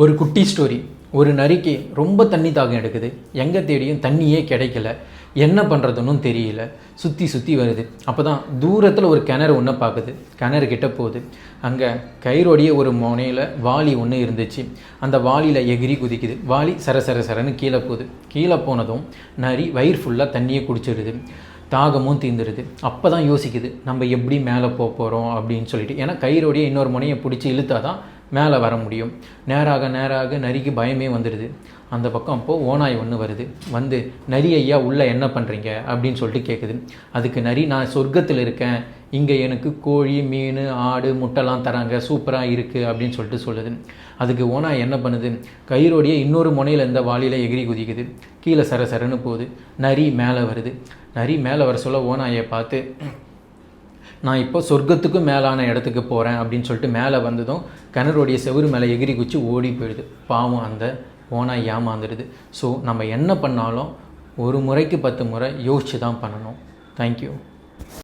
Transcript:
ஒரு குட்டி ஸ்டோரி. ஒரு நரிக்கு ரொம்ப தண்ணி தாகம் எடுக்குது. எங்கே தேடியும் தண்ணியே கிடைக்கல. என்ன பண்ணுறதுன்னு தெரியல. சுற்றி சுற்றி வருது. அப்போ தான் தூரத்தில் ஒரு கிணறு ஒன்று பார்க்குது. கிணறு கிட்ட போகுது. அங்கே கயிறோடைய ஒரு முனையில் வாளி ஒன்று இருந்துச்சு. அந்த வாளியில் எகிரி குதிக்குது. வாளி சரசரன்னு கீழே போகுது. கீழே போனதும் நரி வயிறு ஃபுல்லாக தண்ணியை குடிச்சிடுது. தாகமும் தீந்துடுது. அப்போ தான் யோசிக்குது, நம்ம எப்படி மேலே போகிறோம் அப்படின்னு சொல்லிட்டு. ஏன்னா கயிறோடைய இன்னொரு முனையை பிடிச்சி இழுத்தா தான் மேலே வர முடியும். நேராக நரிக்கு பயமே வந்துடுது. அந்த பக்கம் அப்போது ஓநாய் ஒன்று வருது. வந்து, நரி ஐயா உள்ளே என்ன பண்ணுறீங்க அப்படின்னு சொல்லிட்டு கேட்குது. அதுக்கு நரி, நான் சொர்க்கத்தில் இருக்கேன், இங்கே எனக்கு கோழி, மீன், ஆடு, முட்டைலாம் தராங்க, சூப்பராக இருக்குது அப்படின்னு சொல்லிட்டு சொல்லுது. அதுக்கு ஓநாய் என்ன பண்ணுது, கயிறோடைய இன்னொரு முனையில் இருந்த வாளியில் எகிரி குதிக்குது. கீழே சரசரன்னு போகுது. நரி மேலே வருது. நரி மேலே வர சொல்ல ஓநாயை பார்த்து, நான் இப்போ சொர்க்கத்துக்கும் மேலான இடத்துக்கு போகிறேன் அப்படின்னு சொல்லிட்டு மேலே வந்ததும் கிணறுடைய செவுறு மேலே எகிரி குச்சி ஓடி போயிடுது. பாவம் அந்த ஓனாய் ஏமாந்துடுது. ஸோ நம்ம என்ன பண்ணாலும் ஒரு முறைக்கு 10 முறை யோசித்து தான் பண்ணணும். தேங்க்யூ.